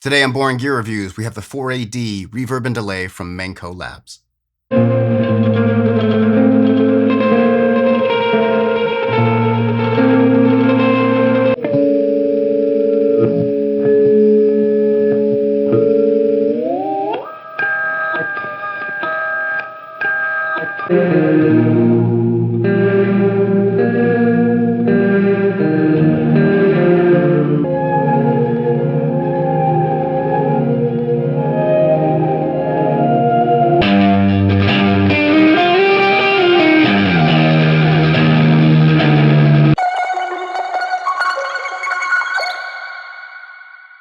Today on Boring Gear Reviews, we have the 4A-DE Reverb and Delay from Maneco Labs.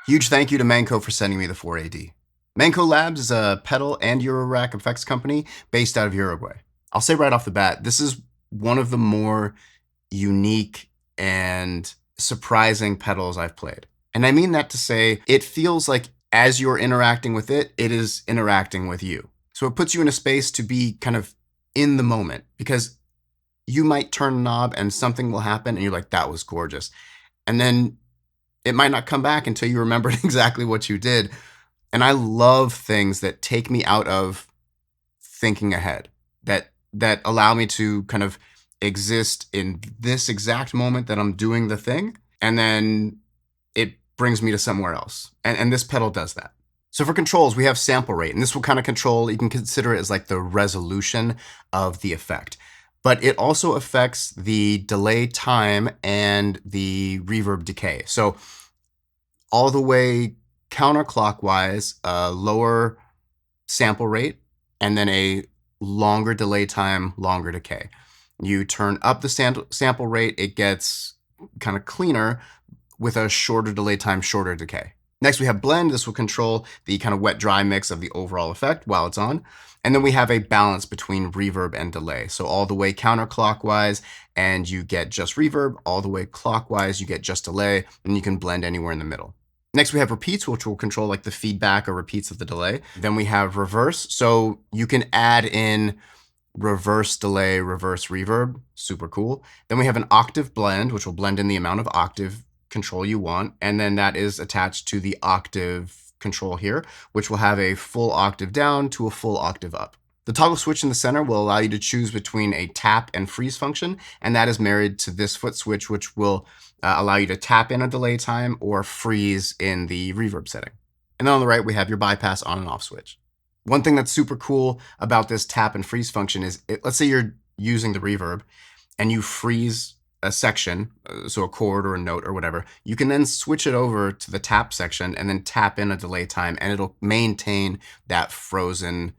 Huge thank you to Maneco for sending me the 4A-DE. Maneco Labs is a pedal and Eurorack effects company based out of Uruguay. I'll say right off the bat, this is one of the more unique and surprising pedals I've played. And I mean that to say, it feels like as you're interacting with it, it is interacting with you. So it puts you in a space to be kind of in the moment, because you might turn a knob and something will happen and you're like, that was gorgeous. And then it might not come back until you remembered exactly what you did. And I love things that take me out of thinking ahead, that allow me to kind of exist in this exact moment that I'm doing the thing, and then it brings me to somewhere else. And this pedal does that. So for controls, we have sample rate, and this will kind of control, you can consider it as like the resolution of the effect. But it also affects the delay time and the reverb decay. So all the way counterclockwise, a lower sample rate, and then a longer delay time, longer decay. You turn up the sample rate, it gets kind of cleaner with a shorter delay time, shorter decay. Next, we have blend. This will control the kind of wet-dry mix of the overall effect while it's on. And then we have a balance between reverb and delay. So all the way counterclockwise, and you get just reverb. All the way clockwise, you get just delay, and you can blend anywhere in the middle. Next, we have repeats, which will control like the feedback or repeats of the delay. Then we have reverse. So you can add in reverse delay, reverse reverb. Super cool. Then we have an octave blend, which will blend in the amount of octave control you want. And then that is attached to the octave control here, which will have a full octave down to a full octave up. The toggle switch in the center will allow you to choose between a tap and freeze function, and that is married to this foot switch, which will allow you to tap in a delay time or freeze in the reverb setting. And then on the right, we have your bypass on and off switch. One thing that's super cool about this tap and freeze function is, let's say you're using the reverb and you freeze a section, so a chord or a note or whatever, you can then switch it over to the tap section and then tap in a delay time, and it'll maintain that frozen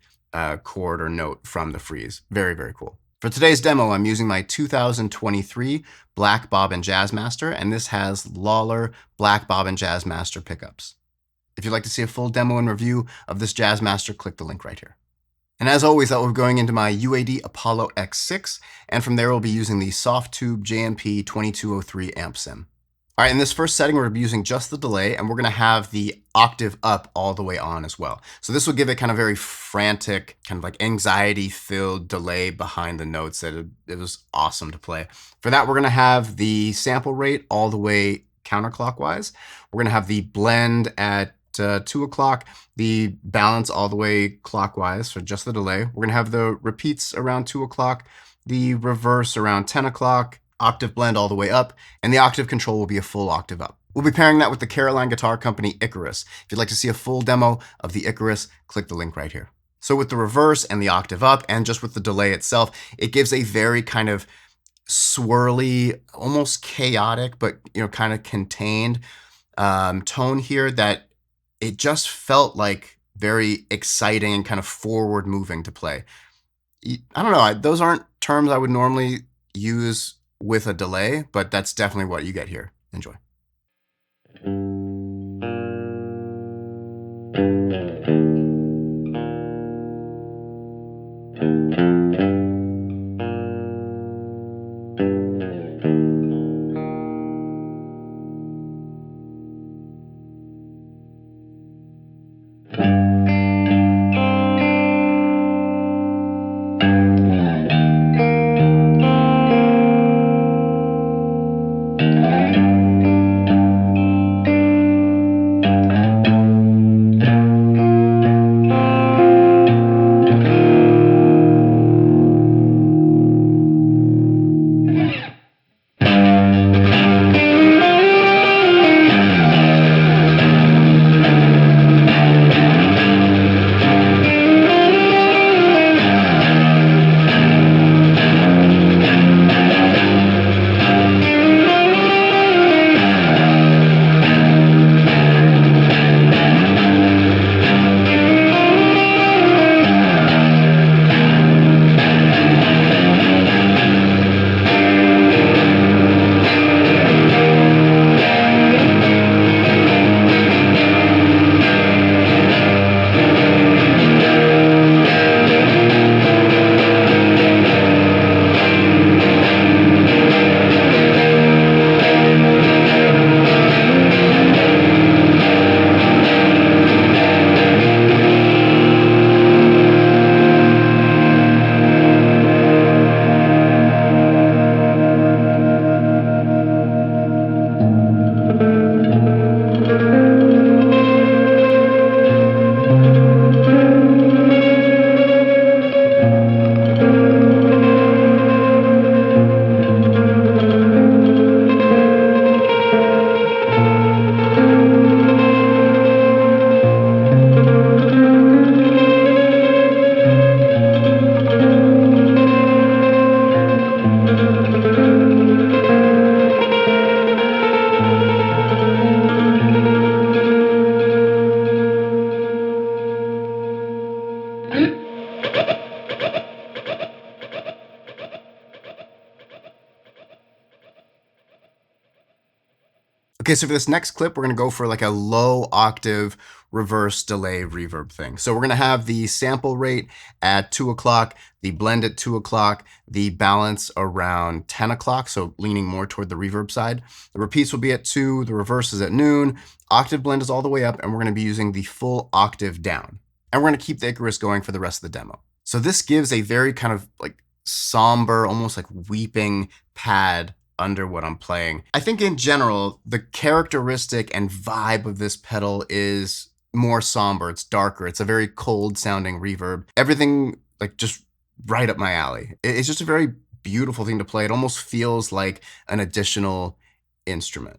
chord or note from the freeze. Very, very cool. For today's demo, I'm using my 2023 Black Bobbin Jazzmaster, and this has Lawler Black Bobbin Jazzmaster pickups. If you'd like to see a full demo and review of this Jazzmaster, click the link right here. And as always, that will be going into my UAD Apollo X6, and from there we'll be using the Soft Tube JMP 2203 amp sim. All right, in this first setting, we're going to be using just the delay, and we're going to have the octave up all the way on as well. So this will give it kind of very frantic, kind of like anxiety-filled delay behind the notes that it was awesome to play. For that, we're going to have the sample rate all the way counterclockwise. We're going to have the blend at 2 o'clock, the balance all the way clockwise for just the delay. We're going to have the repeats around 2 o'clock, the reverse around 10 o'clock, octave blend all the way up, and the octave control will be a full octave up. We'll be pairing that with the Caroline guitar company Icarus. If you'd like to see a full demo of the Icarus, click the link right here. So with the reverse and the octave up, and just with the delay itself, it gives a very kind of swirly, almost chaotic, but kind of contained tone here that it just felt like very exciting and kind of forward moving to play. I don't know, those aren't terms I would normally use with a delay, but that's definitely what you get here. Enjoy. Okay, so for this next clip, we're gonna go for like a low octave reverse delay reverb thing. So we're gonna have the sample rate at 2 o'clock, the blend at 2 o'clock, the balance around 10 o'clock, so leaning more toward the reverb side. The repeats will be at 2, the reverse is at noon, octave blend is all the way up, and we're gonna be using the full octave down. And we're gonna keep the Icarus going for the rest of the demo. So this gives a very kind of like somber, almost like weeping pad under what I'm playing. I think in general, the characteristic and vibe of this pedal is more somber, it's darker, it's a very cold sounding reverb. Everything like just right up my alley. It's just a very beautiful thing to play. It almost feels like an additional instrument.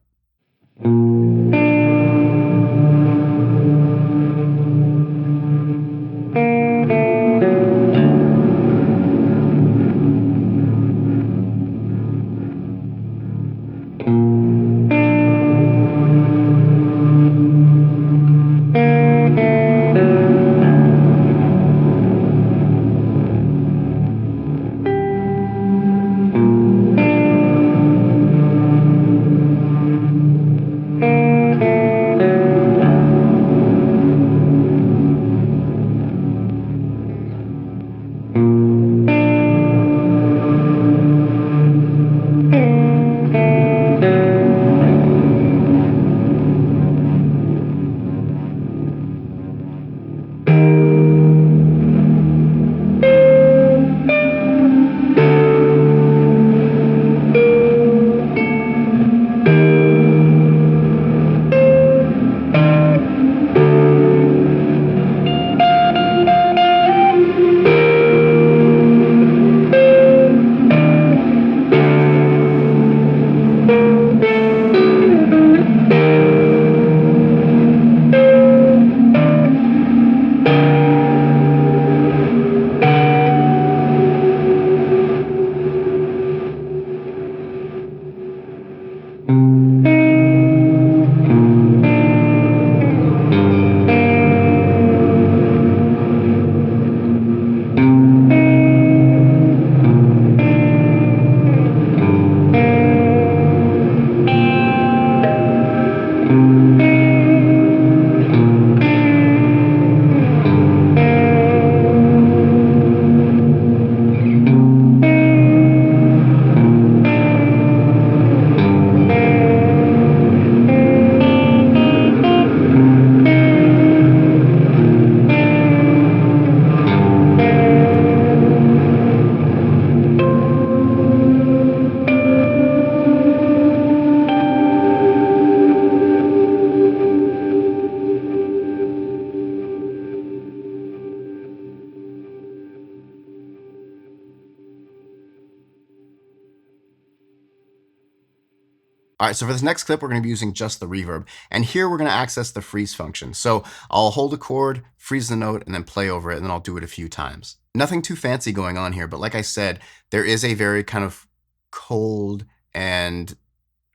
All right, so for this next clip, we're gonna be using just the reverb. And here we're gonna access the freeze function. So I'll hold a chord, freeze the note, and then play over it, and then I'll do it a few times. Nothing too fancy going on here, but like I said, there is a very kind of cold and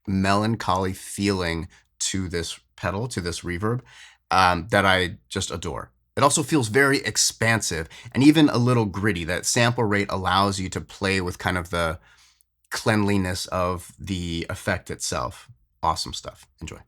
melancholy feeling to this pedal, to this reverb, that I just adore. It also feels very expansive and even a little gritty. That sample rate allows you to play with kind of the cleanliness of the effect itself. Awesome stuff. Enjoy.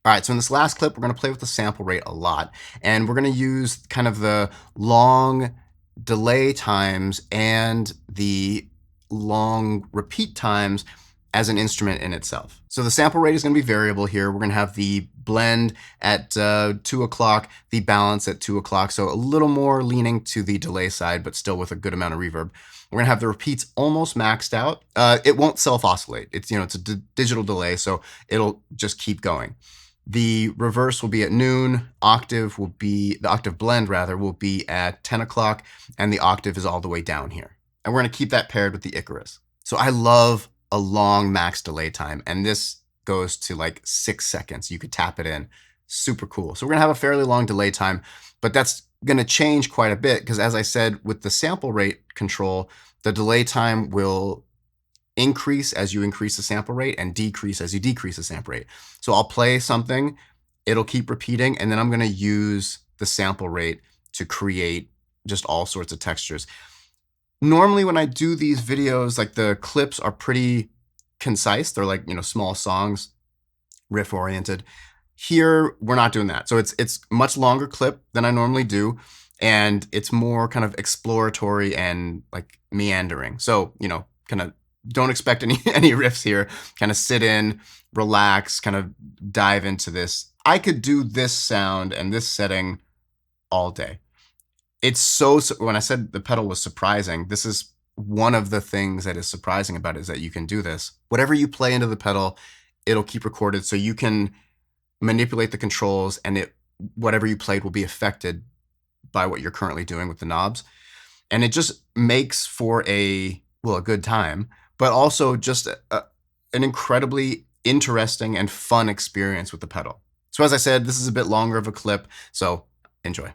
All right, so in this last clip, we're going to play with the sample rate a lot, and we're going to use kind of the long delay times and the long repeat times as an instrument in itself. So the sample rate is going to be variable here. We're going to have the blend at 2 o'clock, the balance at 2 o'clock, so a little more leaning to the delay side, but still with a good amount of reverb. We're going to have the repeats almost maxed out. It won't self-oscillate. It's, it's a digital delay, so it'll just keep going. The reverse will be at noon. The octave blend rather, will be at 10 o'clock, and the octave is all the way down here. And we're going to keep that paired with the Icarus. So I love a long max delay time, and this goes to like 6 seconds. You could tap it in. Super cool. So we're going to have a fairly long delay time, but that's going to change quite a bit because, as I said, with the sample rate control, the delay time will increase as you increase the sample rate and decrease as you decrease the sample rate. So I'll play something, it'll keep repeating, and then I'm going to use the sample rate to create just all sorts of textures. Normally when I do these videos, like the clips are pretty concise. They're like, small songs, riff oriented. Here, we're not doing that. So it's much longer clip than I normally do, and it's more kind of exploratory and like meandering. So, kind of don't expect any riffs here. Kind of sit in, relax, kind of dive into this. I could do this sound and this setting all day. It's so when I said the pedal was surprising, this is one of the things that is surprising about it, is that you can do this. Whatever you play into the pedal, it'll keep recorded, so you can manipulate the controls, and whatever you played will be affected by what you're currently doing with the knobs. And it just makes for a good time, but also just an incredibly interesting and fun experience with the pedal. So as I said, this is a bit longer of a clip, so enjoy.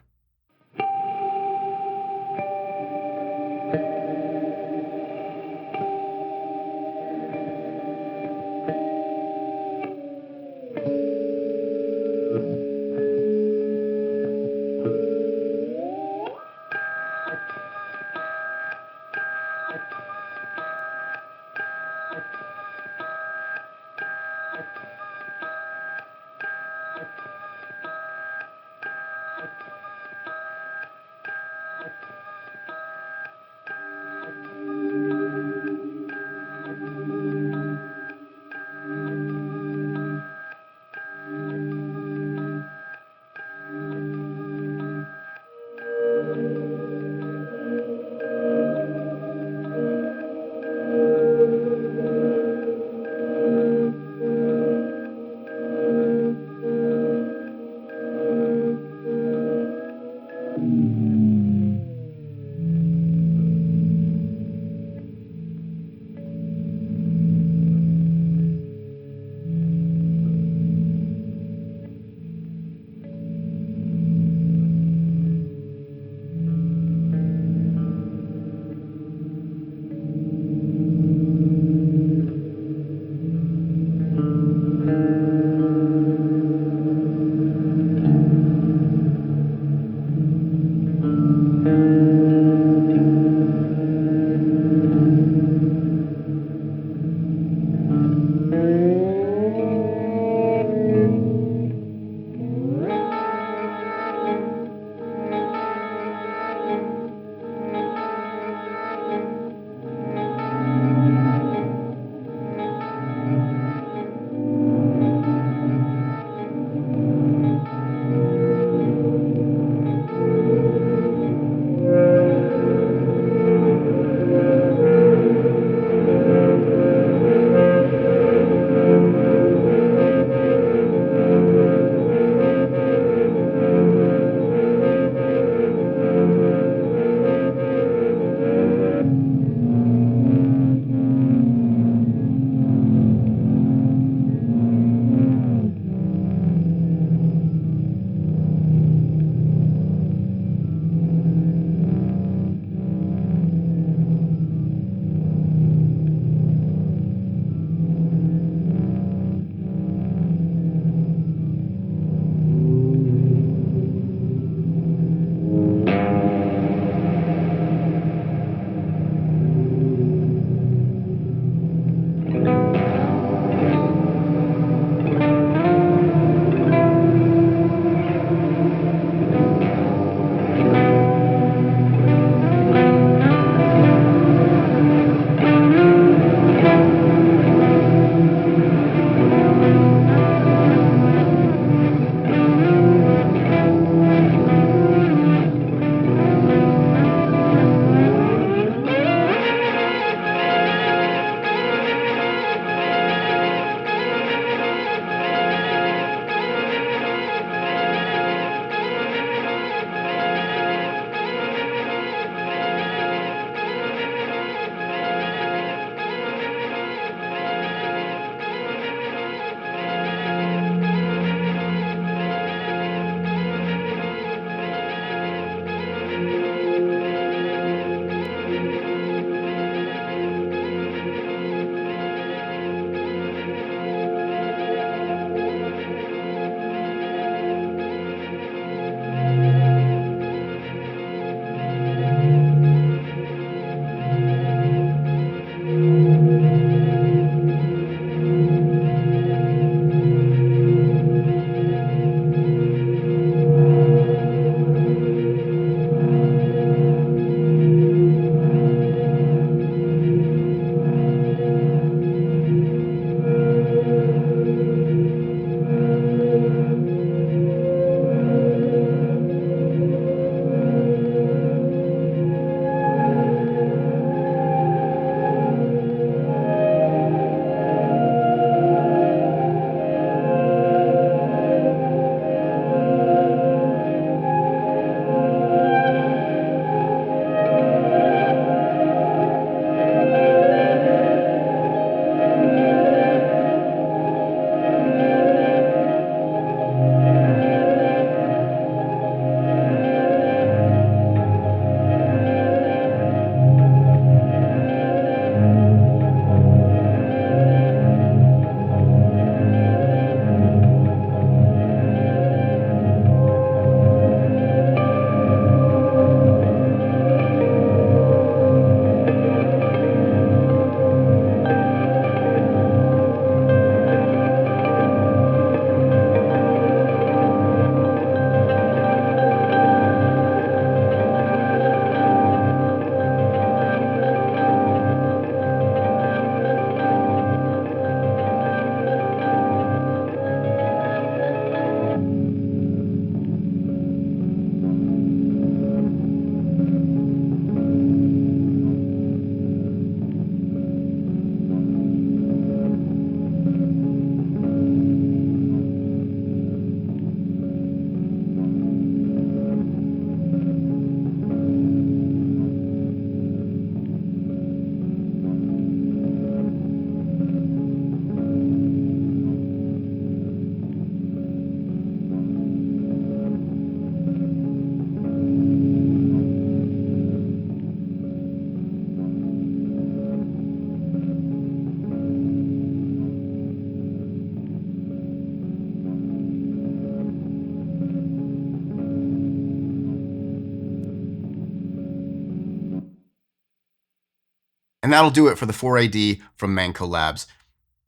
And that'll do it for the 4AD from Maneco Labs.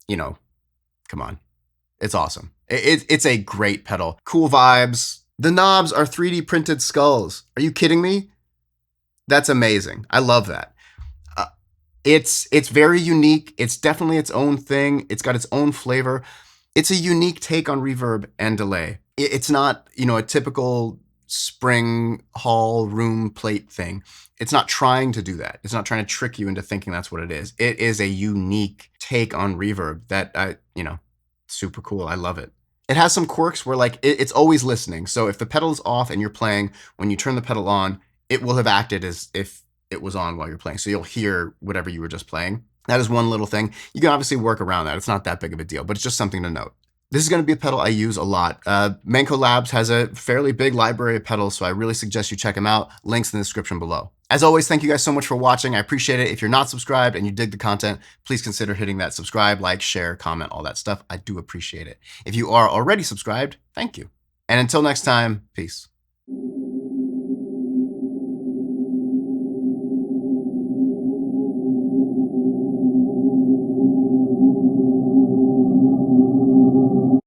You know, come on. It's awesome. It's a great pedal. Cool vibes. The knobs are 3D printed skulls. Are you kidding me? That's amazing. I love that. It's very unique. It's definitely its own thing. It's got its own flavor. It's a unique take on reverb and delay. It's not, a typical spring hall room plate thing. It's not trying to do that. It's not trying to trick you into thinking that's what it is. It is a unique take on reverb that super cool. I love it. It has some quirks where it's always listening. So if the pedal is off and you're playing, when you turn the pedal on, it will have acted as if it was on while you're playing. So you'll hear whatever you were just playing. That is one little thing. You can obviously work around that. It's not that big of a deal, but it's just something to note. This is going to be a pedal I use a lot. Maneco Labs has a fairly big library of pedals, so I really suggest you check them out. Links in the description below. As always, thank you guys so much for watching. I appreciate it. If you're not subscribed and you dig the content, please consider hitting that subscribe, like, share, comment, all that stuff. I do appreciate it. If you are already subscribed, thank you. And until next time, peace.